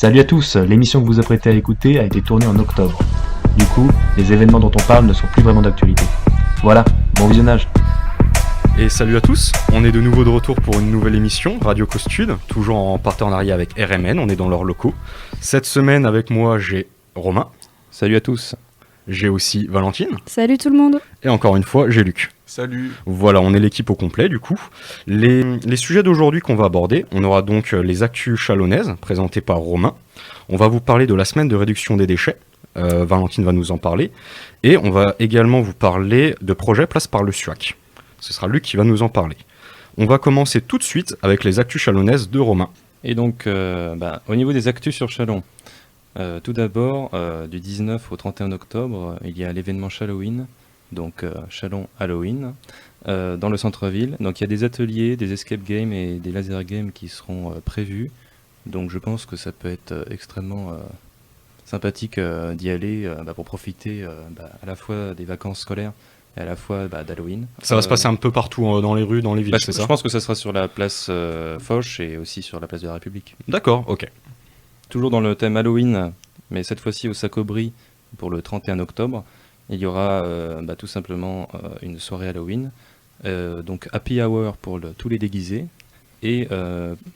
Salut à tous, l'émission que vous apprêtez à écouter a été tournée en octobre. Du coup, les événements dont on parle ne sont plus vraiment d'actualité. Voilà, bon visionnage. Et salut à tous, on est de nouveau de retour pour une nouvelle émission, Radio Costude, toujours en partenariat avec RMN, on est dans leurs locaux. Cette semaine avec moi j'ai Romain. Salut à tous. J'ai aussi Valentine. Salut tout le monde. Et encore une fois, j'ai Luc. Salut. Voilà, on est l'équipe au complet du coup. Les sujets d'aujourd'hui qu'on va aborder, on aura donc les actus chalonnaises présentées par Romain. On va vous parler de la semaine de réduction des déchets. Valentine va nous en parler. Et on va également vous parler de projets Place par le SUAC. Ce sera Luc qui va nous en parler. On va commencer tout de suite avec les actus chalonnaises de Romain. Et donc, au niveau des actus sur Châlons, tout d'abord, du 19 au 31 octobre, il y a l'événement Challoween, donc Châlons Halloween, dans le centre-ville. Donc il y a des ateliers, des escape games et des laser games qui seront prévus. Donc je pense que ça peut être extrêmement sympathique d'y aller pour profiter à la fois des vacances scolaires et à la fois d'Halloween. Ça va se passer un peu partout dans les rues, dans les villes, c'est ça ? Je pense que ça sera sur la place Foch et aussi sur la place de la République. D'accord, ok. Toujours dans le thème Halloween, mais cette fois-ci au Sacobri pour le 31 octobre, il y aura tout simplement une soirée Halloween, donc Happy Hour pour tous les déguisés, et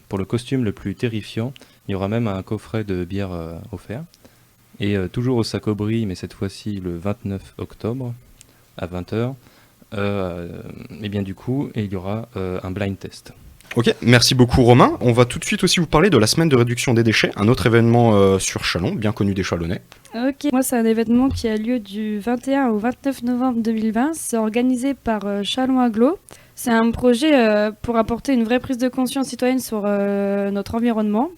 pour le costume le plus terrifiant, il y aura même un coffret de bière offert. Et toujours au Sacobri, mais cette fois-ci le 29 octobre à 20h, et bien du coup, il y aura un blind test. Ok, merci beaucoup Romain. On va tout de suite aussi vous parler de la semaine de réduction des déchets, un autre événement sur Châlons, bien connu des Chalonnais. Ok, moi c'est un événement qui a lieu du 21 au 29 novembre 2020. C'est organisé par Châlons Agglo. C'est un projet pour apporter une vraie prise de conscience citoyenne sur notre environnement.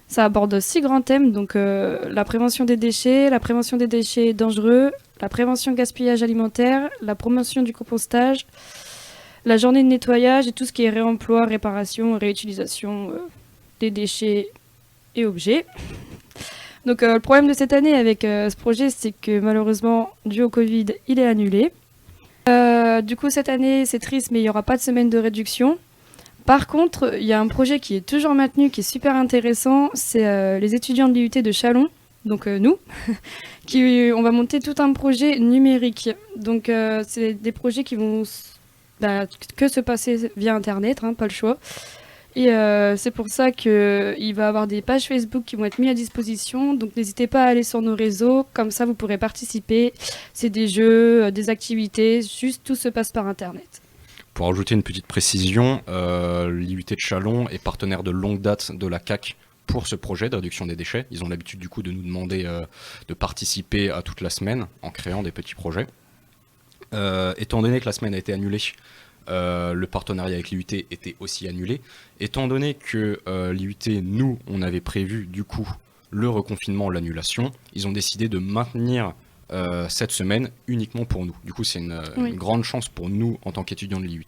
Ça aborde 6 grands thèmes, donc la prévention des déchets dangereux, la prévention gaspillage alimentaire, la promotion du compostage, la journée de nettoyage et tout ce qui est réemploi, réparation, réutilisation des déchets et objets. Donc le problème de cette année avec ce projet, c'est que malheureusement, dû au Covid, il est annulé. Du coup, cette année, c'est triste, mais il n'y aura pas de semaine de réduction. Par contre, il y a un projet qui est toujours maintenu, qui est super intéressant, c'est les étudiants de l'IUT de Châlons, donc nous, on va monter tout un projet numérique. Donc c'est des projets qui vont que se passer via Internet, pas le choix. Et c'est pour ça qu'il va y avoir des pages Facebook qui vont être mises à disposition. Donc n'hésitez pas à aller sur nos réseaux, comme ça vous pourrez participer. C'est des jeux, des activités, juste tout se passe par Internet. Pour ajouter une petite précision, l'IUT de Châlons est partenaire de longue date de la CAC pour ce projet de réduction des déchets. Ils ont l'habitude du coup de nous demander de participer à toute la semaine en créant des petits projets. Étant donné que la semaine a été annulée, le partenariat avec l'IUT était aussi annulé. Étant donné que l'IUT, nous, on avait prévu du coup le reconfinement, l'annulation, ils ont décidé de maintenir cette semaine uniquement pour nous. Du coup, c'est une grande chance pour nous en tant qu'étudiants de l'IUT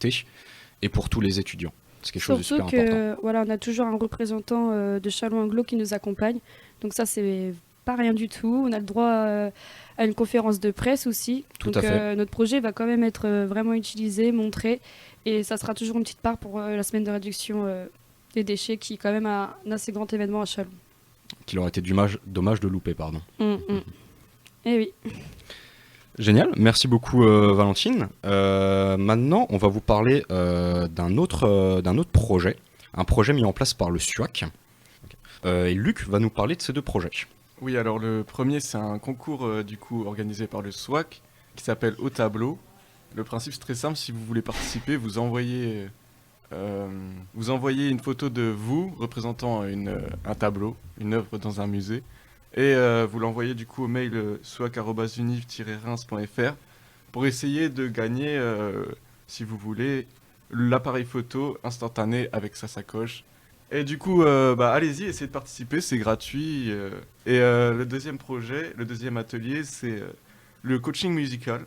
et pour tous les étudiants. C'est quelque chose de super important. Voilà, on a toujours un représentant de Châlons Agglo qui nous accompagne. Donc ça, c'est pas rien du tout. On a le droit à une conférence de presse aussi. Tout donc à fait. notre projet va quand même être vraiment utilisé, montré. Et ça sera toujours une petite part pour la semaine de réduction des déchets, qui est quand même un assez grand événement à Châlons. Qu'il aurait été dommage de louper, pardon. Eh oui. Génial, merci beaucoup Valentine. Maintenant, on va vous parler d'un autre projet, un projet mis en place par le SUAC. Et Luc va nous parler de ces deux projets. Oui, alors le premier, c'est un concours organisé par le SWAC qui s'appelle Au Tableau. Le principe, c'est très simple. Si vous voulez participer, vous envoyez une photo de vous représentant un tableau, une œuvre dans un musée. Et vous l'envoyez du coup au mail swac@univ-reims.fr pour essayer de gagner, si vous voulez, l'appareil photo instantané avec sa sacoche. Et du coup, allez-y, essayez de participer, c'est gratuit. Le deuxième atelier, c'est le coaching musical.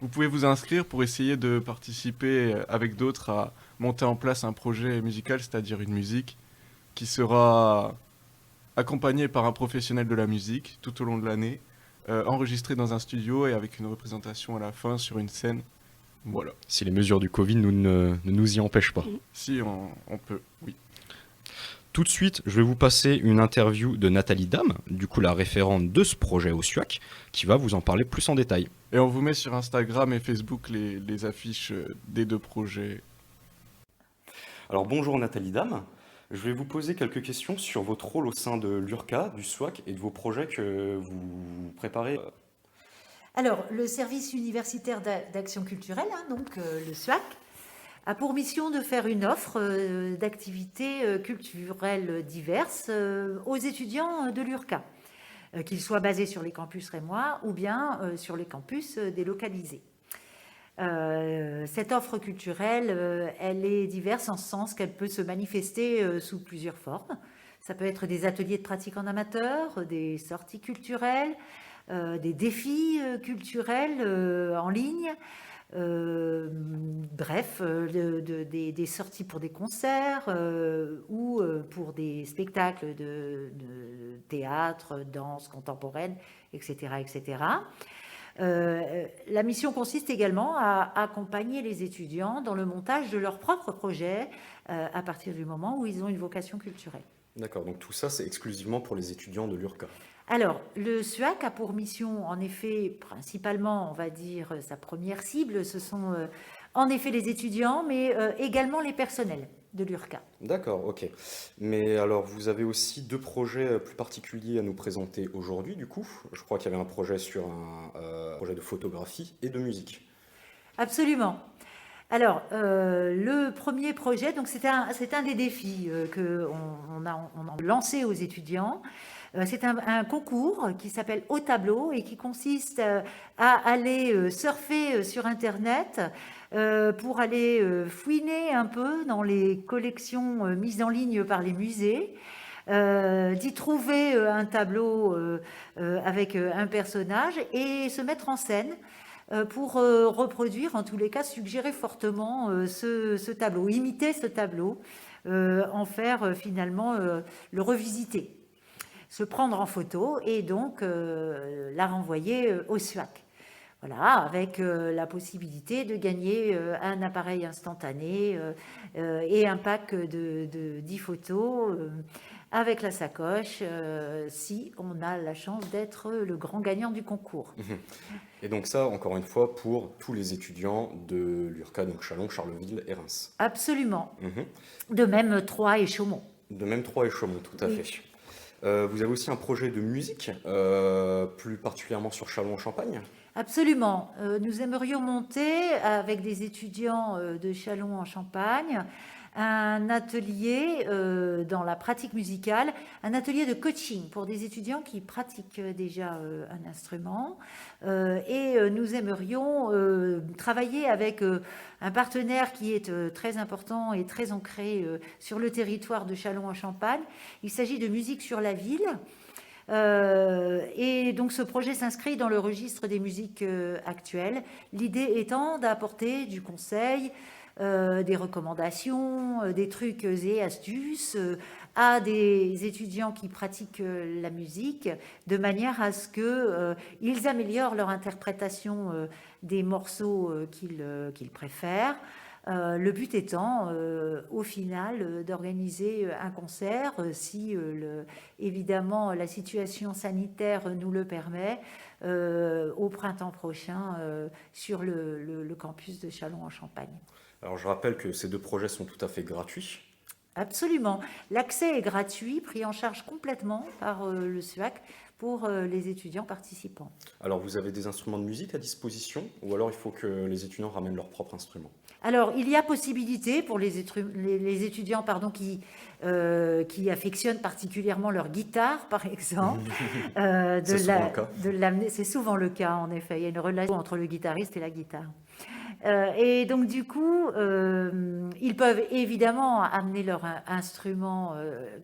Vous pouvez vous inscrire pour essayer de participer avec d'autres à monter en place un projet musical, c'est-à-dire une musique qui sera accompagné par un professionnel de la musique tout au long de l'année, enregistré dans un studio et avec une représentation à la fin sur une scène. Voilà. Si les mesures du Covid ne nous y empêchent pas. Si on peut, oui. Tout de suite, je vais vous passer une interview de Nathalie Dame, du coup la référente de ce projet au SUAC, qui va vous en parler plus en détail. Et on vous met sur Instagram et Facebook les affiches des deux projets. Alors bonjour Nathalie Dame, je vais vous poser quelques questions sur votre rôle au sein de l'URCA, du SUAC et de vos projets que vous préparez. Alors, le service universitaire d'action culturelle, donc le SUAC, a pour mission de faire une offre d'activités culturelles diverses aux étudiants de l'URCA, qu'ils soient basés sur les campus rémois ou bien sur les campus délocalisés. Cette offre culturelle, elle est diverse en ce sens qu'elle peut se manifester sous plusieurs formes. Ça peut être des ateliers de pratique en amateur, des sorties culturelles, des défis culturels en ligne, bref, des sorties pour des concerts ou pour des spectacles de théâtre, danse contemporaine, etc., etc. La mission consiste également à accompagner les étudiants dans le montage de leurs propres projets à partir du moment où ils ont une vocation culturelle. D'accord, donc tout ça c'est exclusivement pour les étudiants de l'URCA. Alors, le SUAC a pour mission, en effet, principalement, on va dire, sa première cible, ce sont en effet les étudiants, mais également les personnels de l'URCA. D'accord, ok. Mais alors, vous avez aussi deux projets plus particuliers à nous présenter aujourd'hui, du coup. Je crois qu'il y avait un projet sur un projet de photographie et de musique. Absolument. Alors, le premier projet, donc c'est un des défis qu'on a lancé aux étudiants. C'est un concours qui s'appelle Au Tableau et qui consiste à aller surfer sur Internet pour aller fouiner un peu dans les collections mises en ligne par les musées, d'y trouver un tableau avec un personnage et se mettre en scène pour reproduire, en tous les cas, suggérer fortement ce tableau, imiter ce tableau, en faire finalement le revisiter, se prendre en photo et donc la renvoyer au SUAC. Voilà, avec la possibilité de gagner un appareil instantané et un pack de 10 photos avec la sacoche, si on a la chance d'être le grand gagnant du concours. Et donc ça, encore une fois, pour tous les étudiants de l'URCA, donc Châlons, Charleville et Reims. Absolument. De même Troyes et Chaumont. De même Troyes et Chaumont, tout à Oui. fait. Vous avez aussi un projet de musique, plus particulièrement sur Châlons-en-Champagne. Absolument. Nous aimerions monter avec des étudiants de Châlons-en-Champagne un atelier dans la pratique musicale, un atelier de coaching pour des étudiants qui pratiquent déjà un instrument. Et nous aimerions travailler avec un partenaire qui est très important et très ancré sur le territoire de Châlons-en-Champagne. Il s'agit de Musique sur la ville. Et donc ce projet s'inscrit dans le registre des musiques actuelles, l'idée étant d'apporter du conseil, des recommandations, des trucs et astuces à des étudiants qui pratiquent la musique, de manière à ce qu'ils améliorent leur interprétation des morceaux qu'ils préfèrent. Le but étant, au final, d'organiser un concert, si évidemment la situation sanitaire nous le permet, au printemps prochain sur le campus de Châlons-en-Champagne. Alors je rappelle que ces deux projets sont tout à fait gratuits. Absolument. L'accès est gratuit, pris en charge complètement par le SUAC pour les étudiants participants. Alors vous avez des instruments de musique à disposition ou alors il faut que les étudiants ramènent leurs propres instruments? Alors, il y a possibilité pour les étudiants qui affectionnent particulièrement leur guitare, par exemple, de l'amener. C'est souvent le cas, en effet. Il y a une relation entre le guitariste et la guitare. Et donc, du coup, ils peuvent évidemment amener leur instrument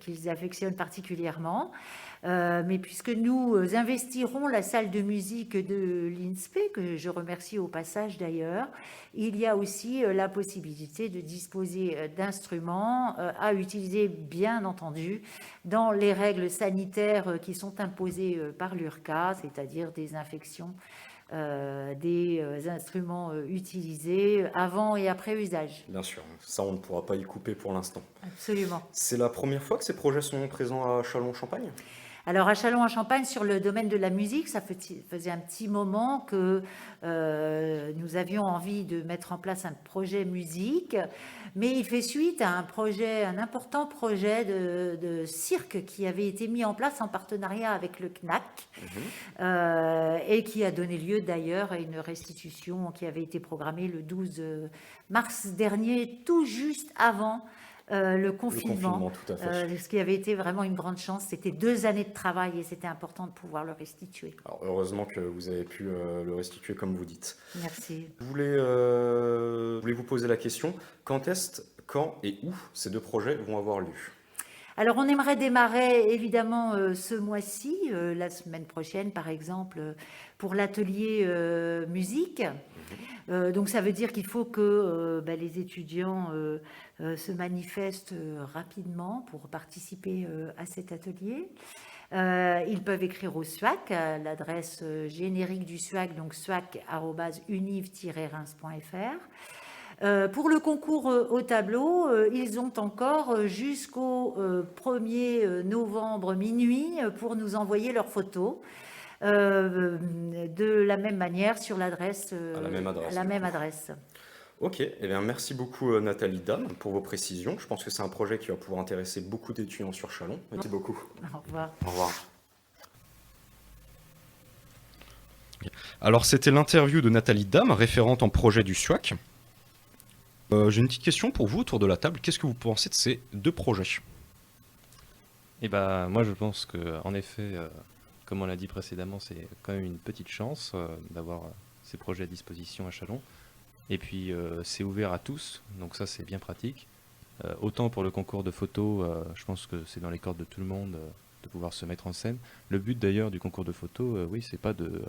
qu'ils affectionnent particulièrement. Mais puisque nous investirons la salle de musique de l'INSPE, que je remercie au passage d'ailleurs, il y a aussi la possibilité de disposer d'instruments à utiliser, bien entendu, dans les règles sanitaires qui sont imposées par l'URCA, c'est-à-dire désinfection des instruments utilisés avant et après usage. Bien sûr, ça on ne pourra pas y couper pour l'instant. Absolument. C'est la première fois que ces projets sont présents à Châlons-en-Champagne? Alors à Châlons-en-Champagne, sur le domaine de la musique, ça faisait un petit moment que nous avions envie de mettre en place un projet musique, mais il fait suite à un important projet de cirque qui avait été mis en place en partenariat avec le CNAC et qui a donné lieu d'ailleurs à une restitution qui avait été programmée le 12 mars dernier, tout juste avant le confinement, tout à fait. ce qui avait été vraiment une grande chance. C'était 2 années de travail et c'était important de pouvoir le restituer. Alors, heureusement que vous avez pu le restituer comme vous dites. Merci. Je voulais vous poser la question, quand et où ces 2 projets vont avoir lieu? Alors, on aimerait démarrer évidemment ce mois-ci, la semaine prochaine par exemple, pour l'atelier musique. Donc, ça veut dire qu'il faut que les étudiants se manifestent rapidement pour participer à cet atelier. Ils peuvent écrire au SUAC, à l'adresse générique du SUAC, donc suac@univ-reims.fr. Pour le concours au tableau, ils ont encore jusqu'au 1er novembre minuit pour nous envoyer leurs photos. De la même manière sur l'adresse. À la même adresse. À la même adresse. Ok, eh bien, merci beaucoup Nathalie Dame pour vos précisions. Je pense que c'est un projet qui va pouvoir intéresser beaucoup d'étudiants sur Châlons. Merci beaucoup. Au revoir. Au revoir. Alors c'était l'interview de Nathalie Dame, référente en projet du SUAC. J'ai une petite question pour vous autour de la table. Qu'est-ce que vous pensez de ces 2 projets? Et bah moi je pense que en effet, comme on l'a dit précédemment, c'est quand même une petite chance d'avoir ces projets à disposition à Châlons. Et puis c'est ouvert à tous, donc ça c'est bien pratique. Autant pour le concours de photos, je pense que c'est dans les cordes de tout le monde de pouvoir se mettre en scène. Le but d'ailleurs du concours de photos, oui, c'est pas de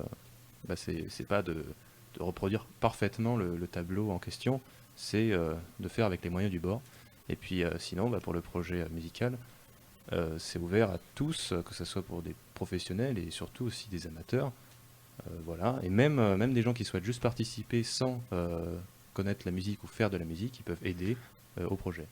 reproduire parfaitement le tableau en question, c'est de faire avec les moyens du bord. Et puis sinon, pour le projet musical, c'est ouvert à tous, que ce soit pour des professionnels et surtout aussi des amateurs. Voilà, et même des gens qui souhaitent juste participer sans connaître la musique ou faire de la musique, ils peuvent aider au projet.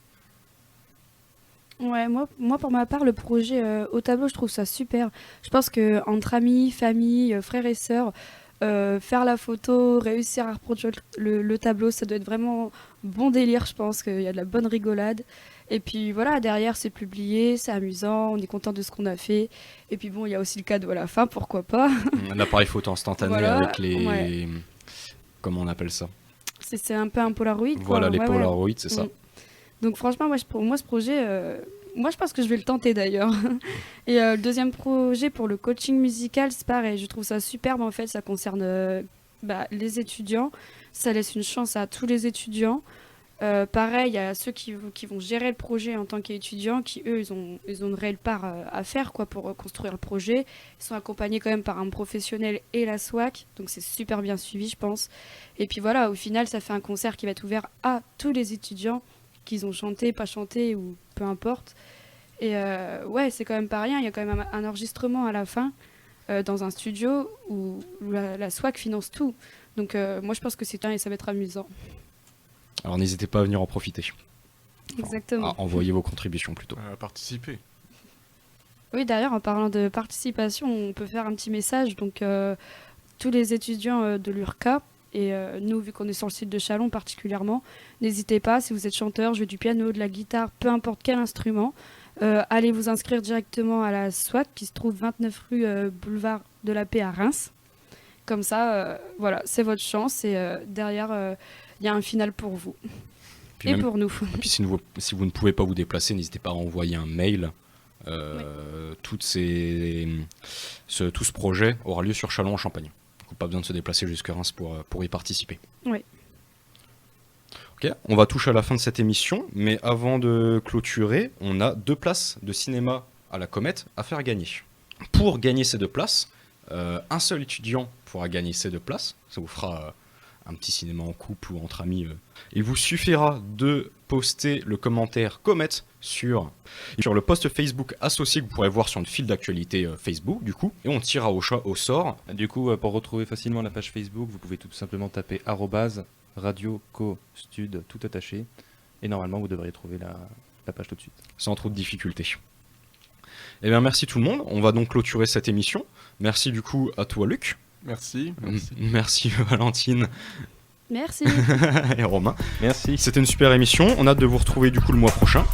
Ouais, moi pour ma part, le projet au tableau, je trouve ça super. Je pense que entre amis, famille, frères et sœurs, faire la photo, réussir à reproduire le tableau, ça doit être vraiment bon délire. Je pense qu'il y a de la bonne rigolade. Et puis voilà, derrière c'est publié, c'est amusant, on est content de ce qu'on a fait. Et puis bon, il y a aussi le cadeau à la fin, pourquoi pas. L'appareil photo instantané Voilà, avec les... ouais. Comment on appelle ça? C'est un peu un Polaroid, quoi. Voilà, les Ouais, ouais. Polaroids, c'est ça. Donc franchement, pour moi ce projet, moi je pense que je vais le tenter d'ailleurs. Et le deuxième projet pour le coaching musical, c'est pareil, je trouve ça superbe en fait, ça concerne les étudiants, ça laisse une chance à tous les étudiants. Pareil, il y a ceux qui vont gérer le projet en tant qu'étudiants, qui eux, ils ont une réelle part à faire quoi, pour construire le projet. Ils sont accompagnés quand même par un professionnel et la SWAC, donc c'est super bien suivi, je pense. Et puis voilà, au final, ça fait un concert qui va être ouvert à tous les étudiants, qu'ils ont chanté, pas chanté ou peu importe. Et ouais, c'est quand même pas rien, il y a quand même un enregistrement à la fin dans un studio où la SWAC finance tout. Donc moi, je pense que c'est un et ça va être amusant. Alors n'hésitez pas à venir en profiter. Exactement. À envoyer vos contributions plutôt. Participer. Oui, d'ailleurs, en parlant de participation, on peut faire un petit message. Donc, tous les étudiants de l'URCA, et nous, vu qu'on est sur le site de Châlons particulièrement, n'hésitez pas, si vous êtes chanteur, jouez du piano, de la guitare, peu importe quel instrument, allez vous inscrire directement à la SWAC qui se trouve 29 rue Boulevard de la Paix à Reims. Comme ça, voilà, c'est votre chance et derrière, il y a un final pour vous. Puis et même, pour nous. Et puis si vous ne pouvez pas vous déplacer, n'hésitez pas à envoyer un mail. Oui. Tout ce projet aura lieu sur Châlons-en-Champagne. Donc, pas besoin de se déplacer jusqu'à Reims pour y participer. Oui. Ok, on va toucher à la fin de cette émission, mais avant de clôturer, on a 2 places de cinéma à la Comète à faire gagner. Pour gagner ces 2 places, un seul étudiant pourra gagner ces 2 places. Ça vous fera un petit cinéma en couple ou entre amis. Il vous suffira de poster le commentaire Comet sur le post Facebook associé que vous pourrez voir sur une file d'actualité Facebook, du coup, et on tirera au sort. Du coup, pour retrouver facilement la page Facebook, vous pouvez tout simplement taper @RadioCoStud tout attaché, et normalement vous devriez trouver la page tout de suite. Sans trop de difficultés. Eh bien, merci tout le monde. On va donc clôturer cette émission. Merci du coup à toi, Luc. Merci. Merci Valentine Merci. et Romain. Merci. C'était une super émission. On a hâte de vous retrouver du coup le mois prochain.